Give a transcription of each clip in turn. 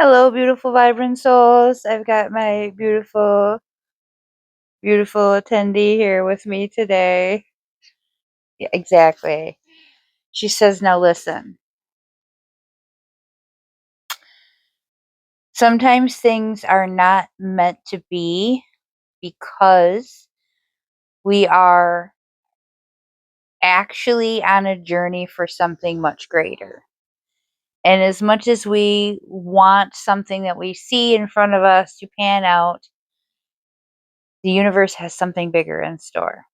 Hello, beautiful, vibrant souls. I've got my beautiful, beautiful attendee here with me today. Yeah, exactly. She says, now listen. Sometimes things are not meant to be because we are actually on a journey for something much greater. And as much as we want something that we see in front of us to pan out, the universe has something bigger in store.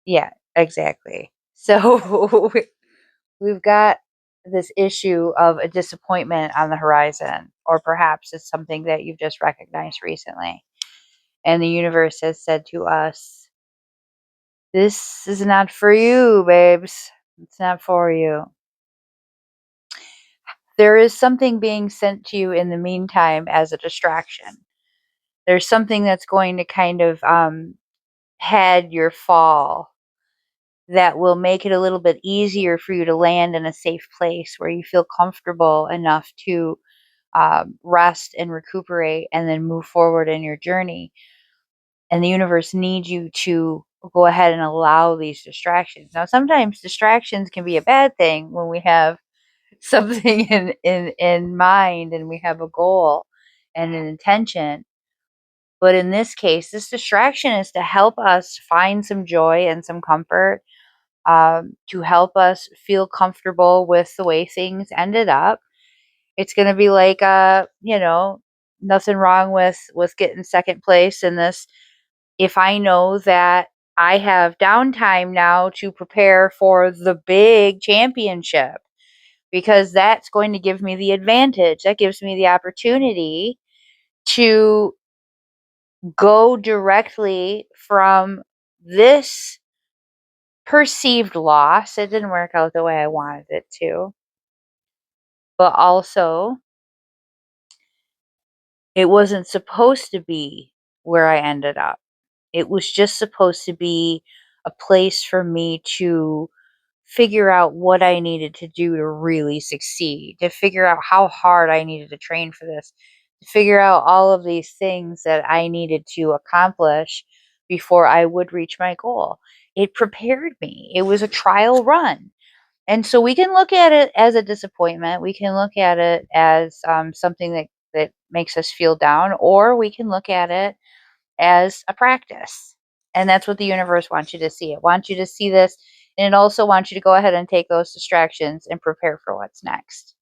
Yeah, exactly. So we've got this issue of a disappointment on the horizon, or perhaps it's something that you've just recognized recently. And the universe has said to us, this is not for you, babes. It's not for you. There is something being sent to you in the meantime as a distraction. There's something that's going to kind of head your fall that will make it a little bit easier for you to land in a safe place where you feel comfortable enough to rest and recuperate and then move forward in your journey. And the universe needs you to go ahead and allow these distractions. Now, sometimes distractions can be a bad thing when we have something in mind and we have a goal and an intention. But in this case, this distraction is to help us find some joy and some comfort, to help us feel comfortable with the way things ended up. It's gonna be like, nothing wrong with getting second place in this. If I know that I have downtime now to prepare for the big championship, because that's going to give me the advantage. That gives me the opportunity to go directly from this perceived loss. It didn't work out the way I wanted it to, but also it wasn't supposed to be where I ended up. It was just supposed to be a place for me to figure out what I needed to do to really succeed, to figure out how hard I needed to train for this, to figure out all of these things that I needed to accomplish before I would reach my goal. It prepared me. It was a trial run. And so we can look at it as a disappointment. We can look at it as something that makes us feel down, or we can look at it as a practice. And that's what the universe wants you to see. It wants you to see this, and it also wants you to go ahead and take those distractions and prepare for what's next.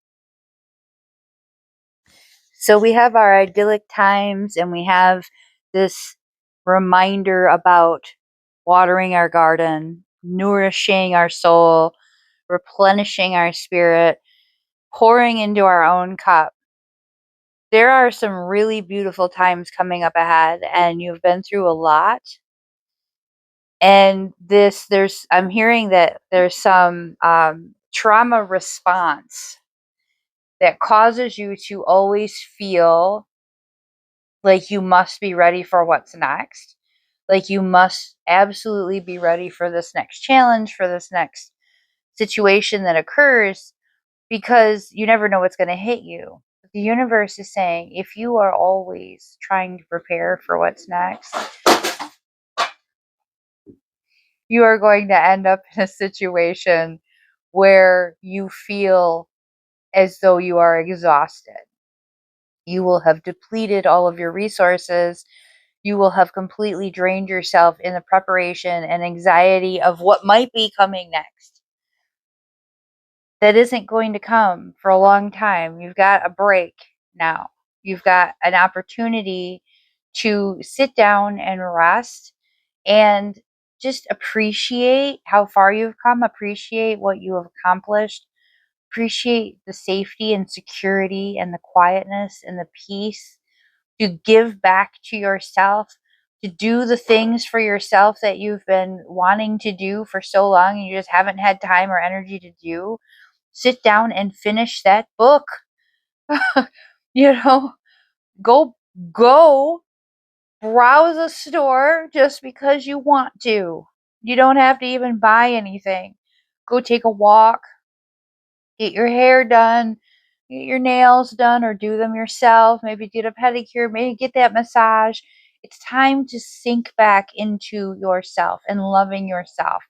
So we have our idyllic times, and we have this reminder about watering our garden, nourishing our soul, replenishing our spirit, pouring into our own cup. There are some really beautiful times coming up ahead, and you've been through a lot. And I'm hearing that there's some trauma response that causes you to always feel like you must be ready for what's next. Like you must absolutely be ready for this next challenge, for this next situation that occurs, because you never know what's going to hit you. The universe is saying if you are always trying to prepare for what's next, you are going to end up in a situation where you feel as though you are exhausted. You will have depleted all of your resources. You will have completely drained yourself in the preparation and anxiety of what might be coming next. That isn't going to come for a long time. You've got a break now. You've got an opportunity to sit down and rest and just appreciate how far you've come, appreciate what you have accomplished, appreciate the safety and security and the quietness and the peace, to give back to yourself, to do the things for yourself that you've been wanting to do for so long and you just haven't had time or energy to do. Sit down and finish that book. you know, go go browse a store just because you want to. You don't have to even buy anything. Go take a walk, get your hair done, get your nails done or do them yourself, maybe get a pedicure, maybe get that massage. It's time to sink back into yourself and loving yourself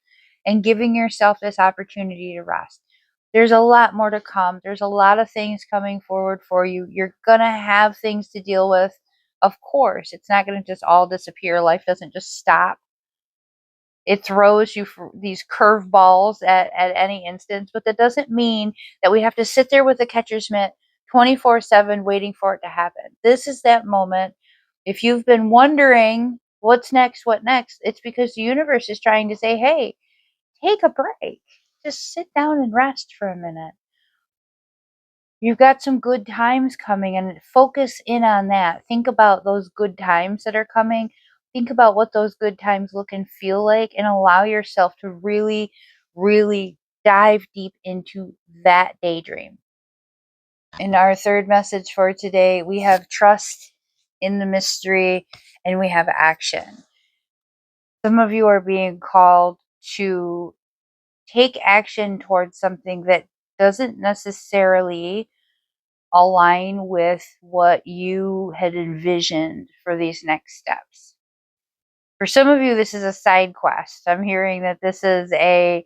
and giving yourself this opportunity to rest. There's a lot more to come. There's a lot of things coming forward for you. You're going to have things to deal with. Of course, it's not going to just all disappear. Life doesn't just stop. It throws you these curveballs at any instance, but that doesn't mean that we have to sit there with a catcher's mitt 24/7 waiting for it to happen. This is that moment. If you've been wondering what's next, what next, it's because the universe is trying to say, hey, take a break. Just sit down and rest for a minute. You've got some good times coming and focus in on that. Think about those good times that are coming. Think about what those good times look and feel like and allow yourself to really, really dive deep into that daydream. In our third message for today, we have trust in the mystery and we have action. Some of you are being called to take action towards something that doesn't necessarily align with what you had envisioned for these next steps. For some of you, this is a side quest. I'm hearing that this is a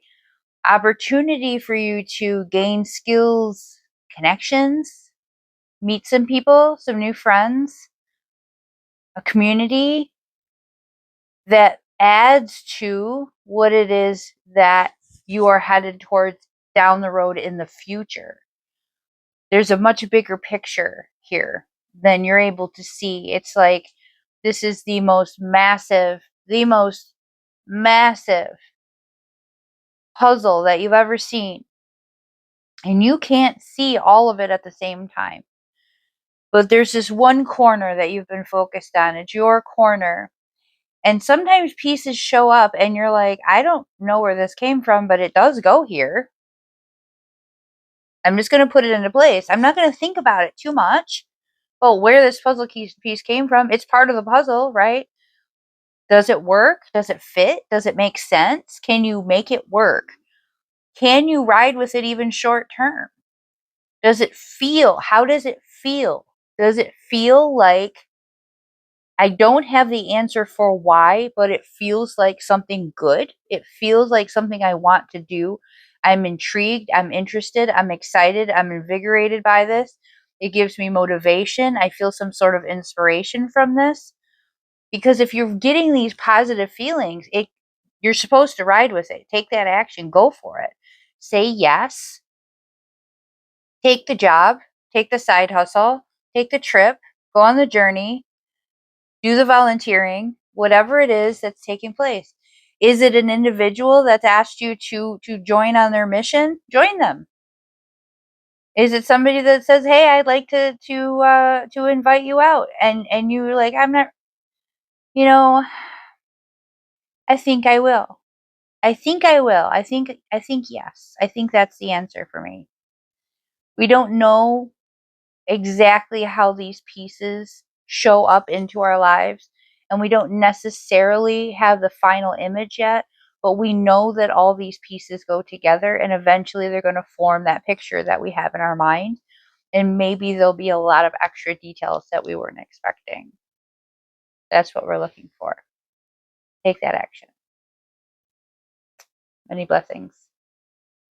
opportunity for you to gain skills, connections, meet some people, some new friends, a community that adds to what it is that you are headed towards down the road in the future. There's a much bigger picture here than you're able to see. It's like this is the most massive puzzle that you've ever seen. And you can't see all of it at the same time. But there's this one corner that you've been focused on. It's your corner. And sometimes pieces show up and you're like, I don't know where this came from, but it does go here. I'm just going to put it into place. I'm not going to think about it too much. Well, where this puzzle piece came from, it's part of the puzzle, right? Does it work? Does it fit? Does it make sense? Can you make it work? Can you ride with it even short term? Does it feel? How does it feel? Does it feel like I don't have the answer for why, but it feels like something good? It feels like something I want to do. I'm intrigued. I'm interested. I'm excited. I'm invigorated by this. It gives me motivation. I feel some sort of inspiration from this. Because if you're getting these positive feelings, you're supposed to ride with it. Take that action. Go for it. Say yes. Take the job. Take the side hustle. Take the trip. Go on the journey. Do the volunteering. Whatever it is that's taking place. Is it an individual that's asked you to join on their mission? Join them. Is it somebody that says, "Hey, I'd like to invite you out," and you're like, "I'm not, you know, I think I will." I think I will. I think yes. I think that's the answer for me. We don't know exactly how these pieces show up into our lives, and we don't necessarily have the final image yet, but we know that all these pieces go together and eventually they're going to form that picture that we have in our mind. And maybe there'll be a lot of extra details that we weren't expecting. That's what we're looking for. Take that action. Many blessings.